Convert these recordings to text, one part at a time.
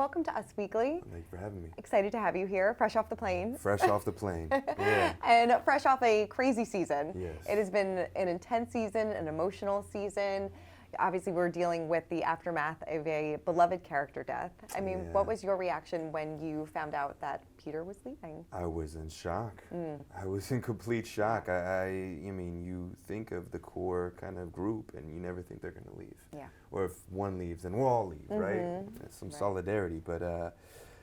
welcome to Us Weekly. Thank you for having me. Excited to have you here, fresh off the plane. Fresh off the plane. Yeah. And fresh off a crazy season. Yes. It has been an intense season, an emotional season. Obviously, we're dealing with the aftermath of a beloved character death. I mean, what was your reaction when you found out that Peter was leaving? I was in shock. I was in complete shock. I mean, you think of the core kind of group, and you never think they're going to leave. Yeah. Or if one leaves, then we'll all leave, right? There's some solidarity. But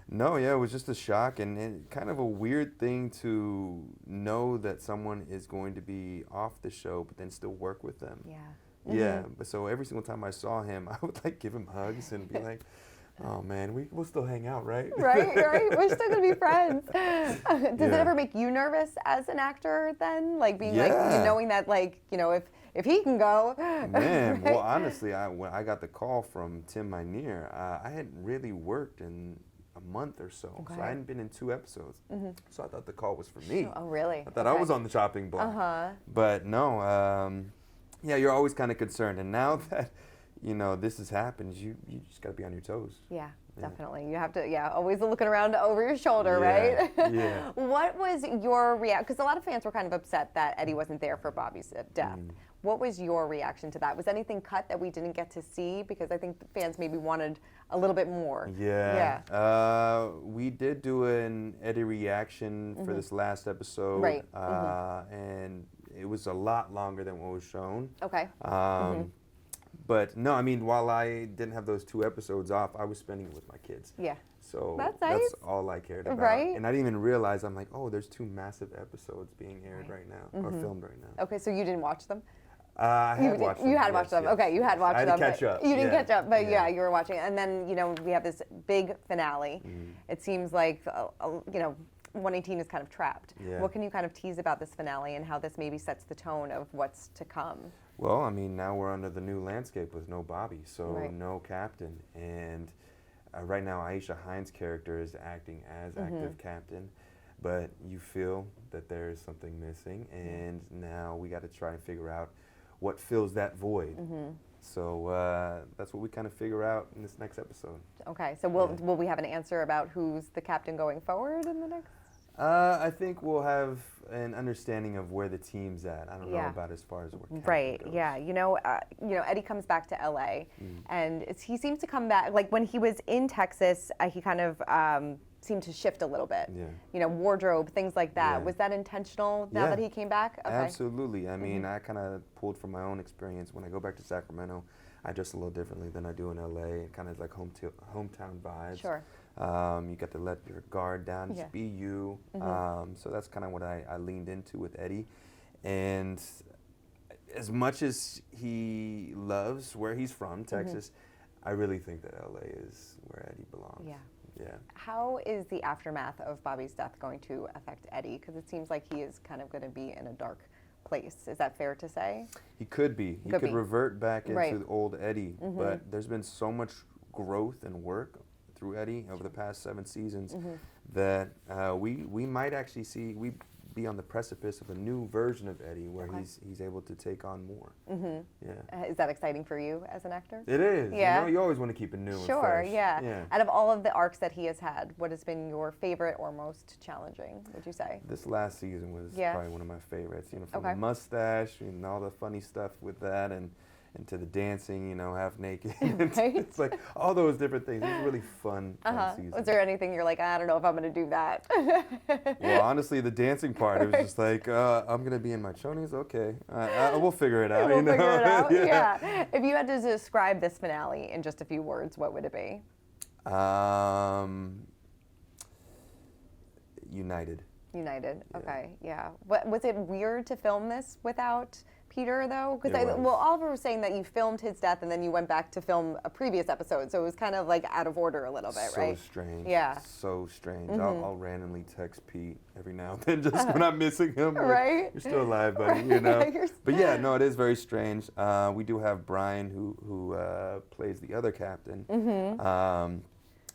no, yeah, it was just a shock, and kind of a weird thing to know that someone is going to be off the show, but then still work with them. Yeah. Yeah, but so every single time I saw him, I would like give him hugs and be like, "Oh man, we'll still hang out, right?" Right. We're still gonna be friends. Does it ever make you nervous as an actor then, like being like knowing that if he can go? Man, well, honestly, when I got the call from Tim Minear, I hadn't really worked in a month or so, so I hadn't been in 2 episodes. So I thought the call was for me. Oh, really? I thought I was on the chopping block. But no. Yeah, you're always kind of concerned, and now that this has happened, you just got to be on your toes. Yeah, definitely. You have to, always looking around over your shoulder, right? Yeah. What was your reaction? Because a lot of fans were kind of upset that Eddie wasn't there for Bobby's death. What was your reaction to that? Was anything cut that we didn't get to see? Because I think the fans maybe wanted a little bit more. Yeah. We did do an Eddie reaction for this last episode. Right. And it was a lot longer than what was shown. Okay. But no, I mean, while I didn't have those 2 episodes off, I was spending it with my kids. Yeah. So that's nice. all I cared about. Right. And I didn't even realize, I'm like, oh, there's 2 massive episodes being aired right now, or filmed right now. Okay, so you didn't watch them? I had watched them. You had watched them. Yes. Okay, you had watched them. I had to catch up. You didn't catch up, but you were watching. And then, we have this big finale. It seems like, 118 is kind of trapped. Yeah. What can you kind of tease about this finale and how this maybe sets the tone of what's to come? Well, I mean, now we're under the new landscape with no Bobby, so no captain. And right now, Aisha Hines' character is acting as active captain, but you feel that there is something missing, and now we got to try and figure out what fills that void. So that's what we kind of figure out in this next episode. Okay, so will we have an answer about who's the captain going forward in the next? I think we'll have an understanding of where the team's at. I don't know about as far as where captain goes. Yeah. Eddie comes back to LA, and he seems to come back, like when he was in Texas, he kind of seemed to shift a little bit. Yeah. Wardrobe, things like that. Yeah. Was that intentional now that he came back? Okay. Absolutely. I mean, I kind of pulled from my own experience. When I go back to Sacramento, I dress a little differently than I do in LA, kind of like hometown vibes. Sure. You got to let your guard down, just be you. So that's kind of what I leaned into with Eddie. And as much as he loves where he's from, Texas, I really think that LA is where Eddie belongs. Yeah. Yeah. How is the aftermath of Bobby's death going to affect Eddie? Because it seems like he is kind of going to be in a dark place. Is that fair to say? He could be. He could revert back into the old Eddie. But there's been so much growth and work through Eddie over the past 7 seasons that we might actually be on the precipice of a new version of Eddie where he's able to take on more. Yeah. Is that exciting for you as an actor? It is. Yeah. You always want to keep it new and fresh. Yeah. Out of all of the arcs that he has had, what has been your favorite or most challenging, would you say? This last season was probably one of my favorites. From the mustache and all the funny stuff with that, and to the dancing, half naked. It's like all those different things. It was a really fun season. Was there anything you're like, I don't know if I'm going to do that? Well, honestly, the dancing part, it was just like, I'm going to be in my chonies? Okay. We'll figure it out. We'll figure it out, yeah. If you had to describe this finale in just a few words, what would it be? United. United, okay, yeah. Was it weird to film this without Peter, though? Because Oliver was saying that you filmed his death and then you went back to film a previous episode, so it was kind of like out of order a little bit, right? So strange. Yeah. So strange. I'll randomly text Pete every now and then just when I'm missing him. Right. Like, you're still alive, buddy, But yeah, no, it is very strange. We do have Brian who plays the other captain,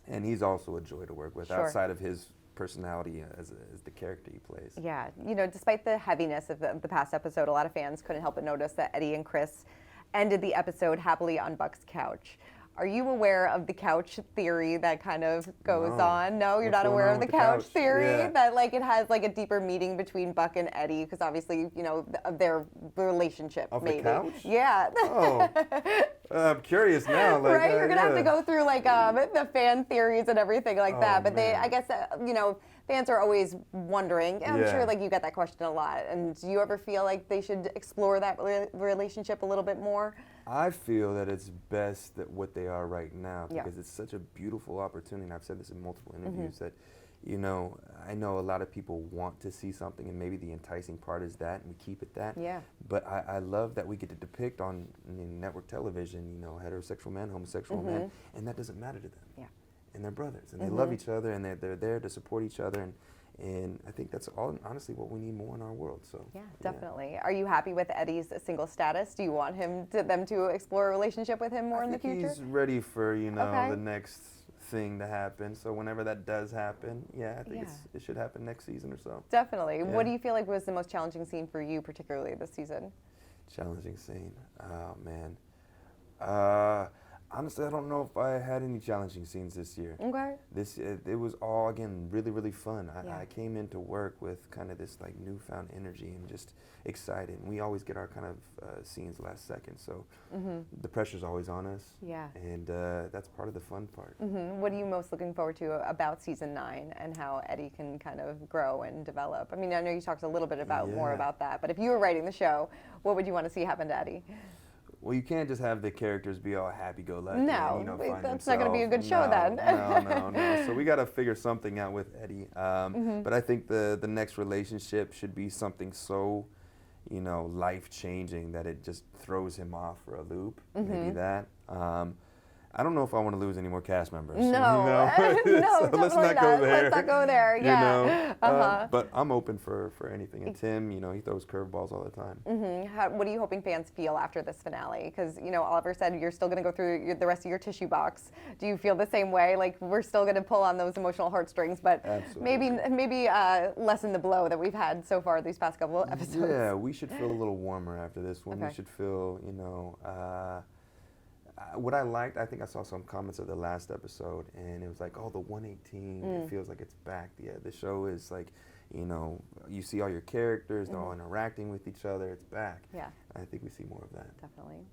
and he's also a joy to work with outside of his personality as the character he plays. Yeah, despite the heaviness of the past episode, a lot of fans couldn't help but notice that Eddie and Chris ended the episode happily on Buck's couch. Are you aware of the couch theory that kind of goes No. on? No, you're What's not going aware on of the with the couch couch? theory? Yeah. That like it has like a deeper meaning between Buck and Eddie, because obviously, you know, of their relationship, Off maybe. the couch? Yeah. Oh, I'm curious now. Like, right? You're gonna have to yeah. go through like the fan theories and everything like Oh, that. But man. I guess, you know, fans are always wondering. I'm Yeah. sure like you get that question a lot. And do you ever feel like they should explore that relationship a little bit more? I feel that it's best that what they are right now, Yeah. because it's such a beautiful opportunity. And I've said this in multiple interviews that, you know, I know a lot of people want to see something, and maybe the enticing part is that, and we keep it that. Yeah. But I love that we get to depict on network television, you know, heterosexual men, homosexual men, and that doesn't matter to them. Yeah. And they're brothers, and they love each other, and they're there to support each other, and I think that's all, honestly, what we need more in our world. So Yeah, definitely. Are you happy with Eddie's single status? Do you want them to explore a relationship with him more in the future? He's ready for, you know, Okay. the next thing to happen. So whenever that does happen, yeah, I think it should happen next season or so. Definitely. Yeah. What do you feel like was the most challenging scene for you, particularly this season? Challenging scene. Oh man. Honestly, I don't know if I had any challenging scenes this year. Okay. It was all, again, really, really fun. Yeah. I came into work with kind of this like newfound energy and just excited. And we always get our kind of scenes last second, so the pressure's always on us. Yeah. And that's part of the fun part. What are you most looking forward to about season 9 and how Eddie can kind of grow and develop? I mean, I know you talked a little bit about more Yeah. about that, but if you were writing the show, what would you want to see happen to Eddie? Well, you can't just have the characters be all happy-go-lucky. No, and, you know, find that's not going to be a good show themselves. then. No. So we got to figure something out with Eddie. But I think the next relationship should be something so, you know, life-changing that it just throws him off for a loop. Maybe that. I don't know if I want to lose any more cast members. No, you know? no, So let's not go there. Let's not go there. You Yeah. know? But I'm open for anything. And Tim, you know, he throws curveballs all the time. What are you hoping fans feel after this finale? Because, you know, Oliver said you're still going to go through the rest of your tissue box. Do you feel the same way? Like, we're still going to pull on those emotional heartstrings, but Absolutely. maybe lessen the blow that we've had so far these past couple of episodes. Yeah, we should feel a little warmer after this one. Okay. We should feel, you know, what I liked, I think I saw some comments of the last episode, and it was like, oh, the 118, it feels like it's back. Yeah, the show is like, you know, you see all your characters, they're all interacting with each other, it's back. Yeah. I think we see more of that. Definitely.